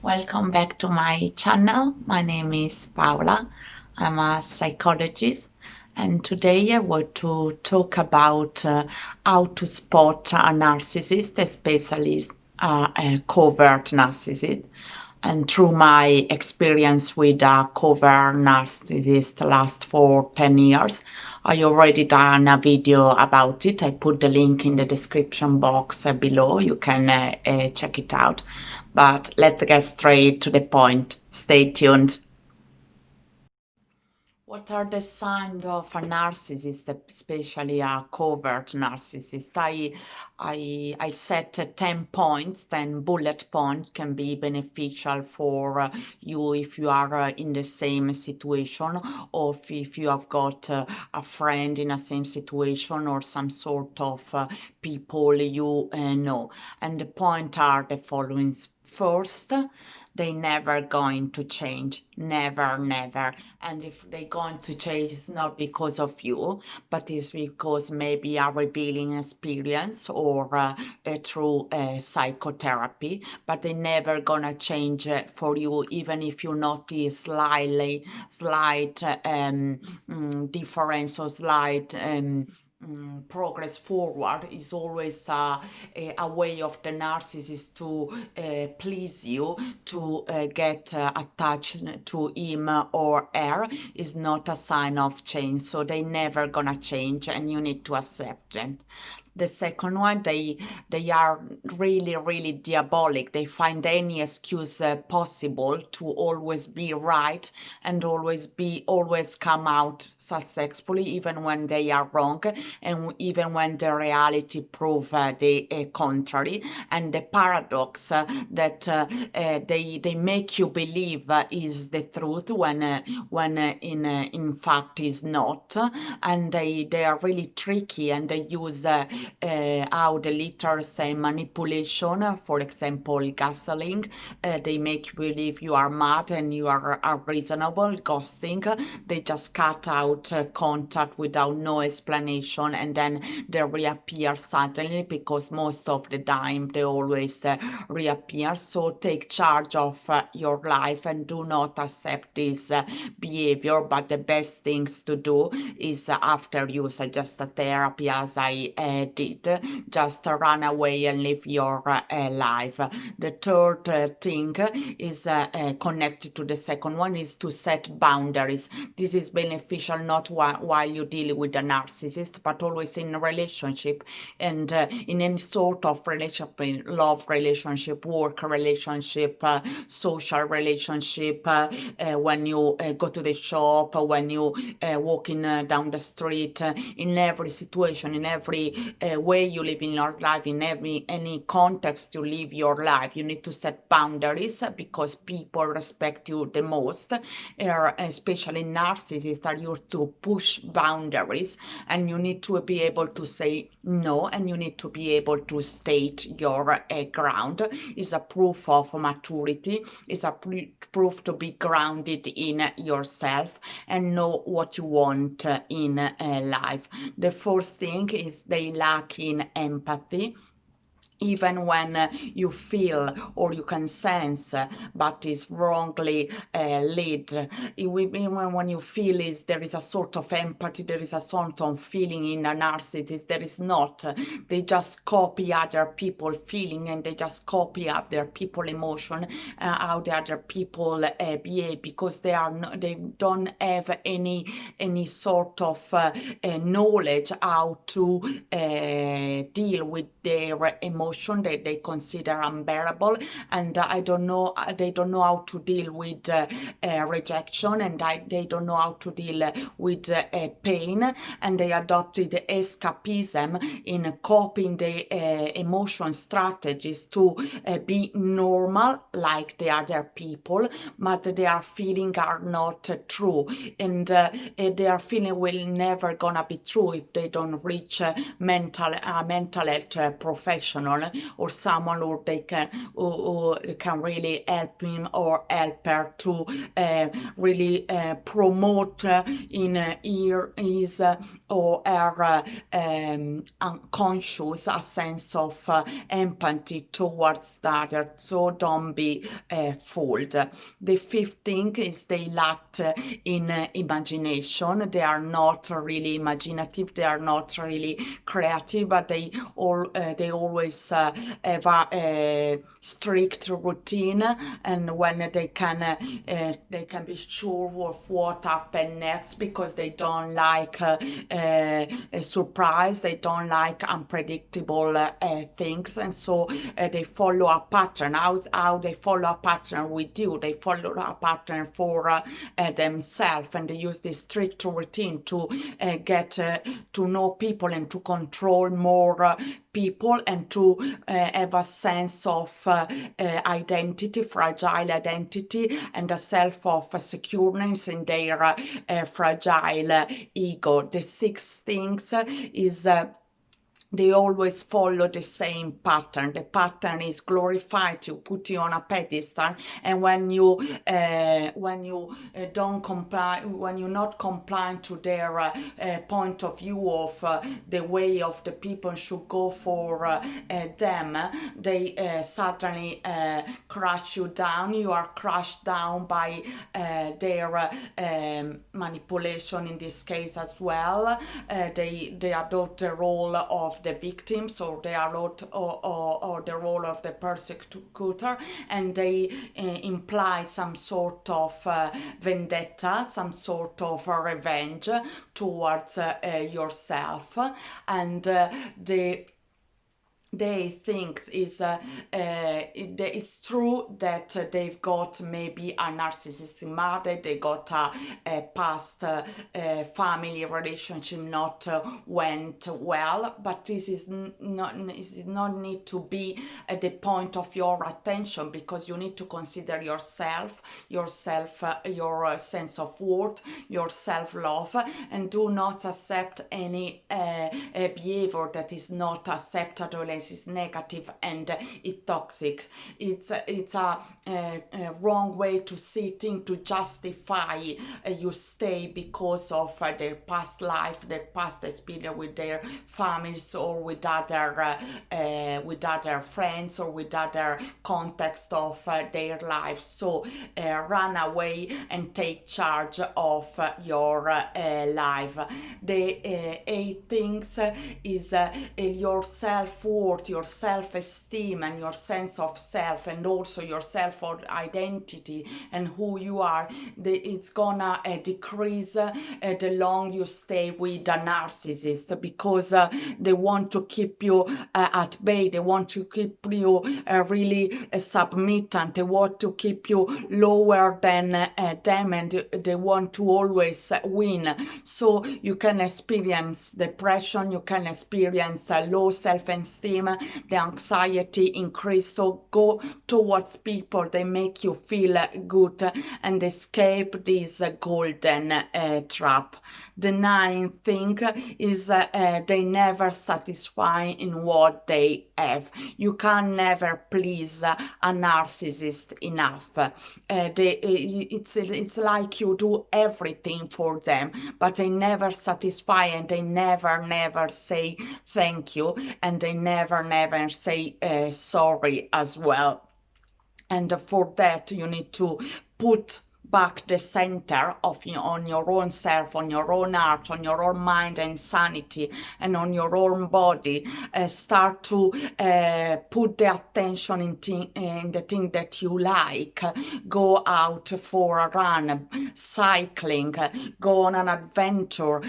Welcome back to my channel. My name is Paola. I'm a psychologist, and today I want to talk about how to spot a narcissist, especially a covert narcissist. And through my experience with a covert narcissist last for 10 years, I already done a video about it. I put the link in the description box below. You can check it out. But let's get straight to the point. Stay tuned. What are the signs of a narcissist, especially a covert narcissist? I set 10 points, 10 bullet points can be beneficial for you if you are in the same situation, or if you have got a friend in the same situation, or some sort of people you know. And the points are the following. First, they never going to change. Never, never. And if they're going to change, it's not because of you, but it's because maybe a revealing experience or through psychotherapy. But they're never gonna change for you, even if you notice slight difference or slight progress forward. Is always a way of the narcissist to please you, to get attached to him or her. Is not a sign of change, so they never gonna change, and you need to accept it. The second one, they are really diabolic. They find any excuse possible to always be right and always come out successfully, even when they are wrong, and even when the reality prove the contrary. And the paradox that they make you believe is the truth when in fact is not. And they are really tricky, and they use how the letters say manipulation, for example gaslighting. They make you believe you are mad and you are unreasonable. Ghosting, they just cut out contact without no explanation, and then they reappear suddenly, because most of the time they always reappear. So take charge of your life and do not accept this behavior. But the best things to do is after you suggest a therapy, as I did, just run away and live your life. The third thing is connected to the second one, is to set boundaries. This is beneficial not while you deal with a narcissist, but always in a relationship, and in any sort of relationship, love relationship, work relationship, social relationship, when you go to the shop, when you walking down the street, in every situation, in every way you live in your life, in any context you live your life, you need to set boundaries, because people respect you the most. Especially narcissists are used to push boundaries, and you need to be able to say no, and you need to be able to state your ground. Is a proof of maturity, is a proof to be grounded in yourself and know what you want in life. The first thing is they lack in empathy. Even when you feel or you can sense but is wrongly led, even when you feel there is a sort of empathy, there is a sort of feeling in a narcissist, there is not. They just copy other people feeling, and they just copy other people emotion, how the other people behave, because they don't have any sort of knowledge how to deal with their emotion that they consider unbearable. And I don't know, they don't know how to deal with rejection, and they don't know how to deal with pain, and they adopted escapism in coping the emotion strategies to be normal like the other people, but their feelings are not true, and their feeling will never gonna be true if they don't reach mental health professional, professional or someone who can really help him or help her to really promote in his or her unconscious a sense of empathy towards the other. So don't be fooled. The fifth thing is they lacked in imagination. They are not really imaginative. They are not really creative, but they always have a strict routine, and when they can be sure of what happened next, because they don't like a surprise. They don't like unpredictable things, and so they follow a pattern. How they follow a pattern with you? They follow a pattern for themselves, and they use this strict routine to get to know people and to control more people, and to have a sense of identity, fragile identity, and a self of secureness in their fragile ego. The sixth things is they always follow the same pattern. The pattern is glorified to put you on a pedestal, and when you don't comply, when you're not complying to their point of view of the way of the people should go for them, they suddenly crush you down. You are crushed down by their manipulation in this case as well. They adopt the role of the victims, or they are or the role of the persecutor, and they imply some sort of vendetta, some sort of revenge towards yourself, and they think it's true that they've got maybe a narcissistic mother, they got a past family relationship not went well, but this is not need to be at the point of your attention, because you need to consider yourself, your sense of worth, your self-love, and do not accept any behavior that is not acceptable, is negative, and it's toxic. It's a wrong way to see things, to justify you stay because of their past life, their past experience with their families, or with other friends, or with other context of their lives. So run away and take charge of your life. The eight things is your self-worth, your self-esteem, and your sense of self, and also your self-identity and who you are. It's gonna decrease the long you stay with a narcissist, because they want to keep you at bay. They want to keep you really submittant. They want to keep you lower than them, and they want to always win. So you can experience depression, you can experience low self-esteem, the anxiety increase. So go towards people they make you feel good, and escape this golden trap. The ninth thing is they never satisfy in what they have. You can never please a narcissist enough. It's like you do everything for them, but they never satisfy, and they never say thank you, and they never say sorry as well. And for that you need to put back the center of on your own self, on your own heart, on your own mind and sanity, and on your own body. Start to put the attention in the thing that you like. Go out for a run, cycling, go on an adventure,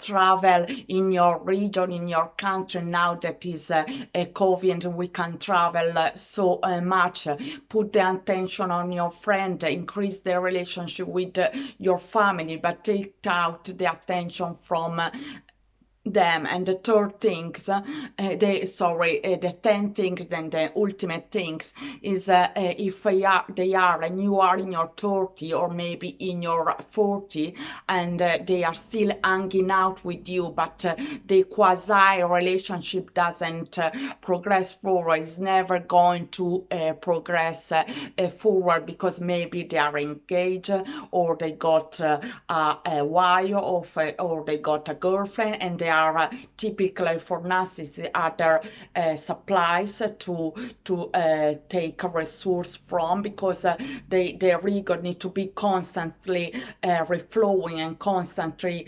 travel in your region, in your country. Now that is COVID and we can travel so much. Put the attention on your friend, increase the relationship with your family, but take out the attention from them. And the third things, the 10th things, then the ultimate things is if they are and you are in your 30 or maybe in your 40 and they are still hanging out with you, but the quasi relationship doesn't progress forward, is never going to progress forward, because maybe they are engaged or they got a wife or they got a girlfriend, and they are typically for narcissists other supplies to take a resource from, because their ego need to be constantly reflowing and constantly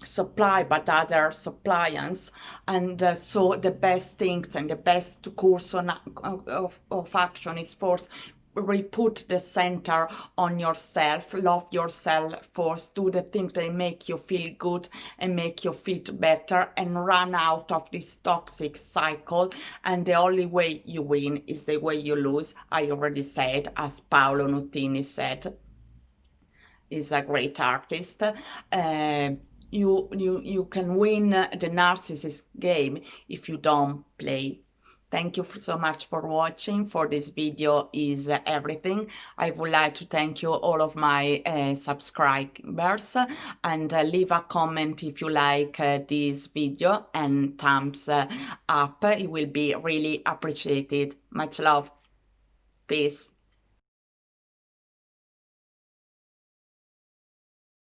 supplied by other suppliants. And so the best things and the best course of action is first re-put the center on yourself, love yourself first, do the things that make you feel good and make you feel better, and run out of this toxic cycle. And the only way you win is the way you lose. I already said, as Paolo Nutini said, is a great artist. You can win the narcissist game if you don't play. Thank you so much for watching. For this video is everything. I would like to thank you, all of my subscribers, and leave a comment if you like this video, and thumbs up. It will be really appreciated. Much love. Peace.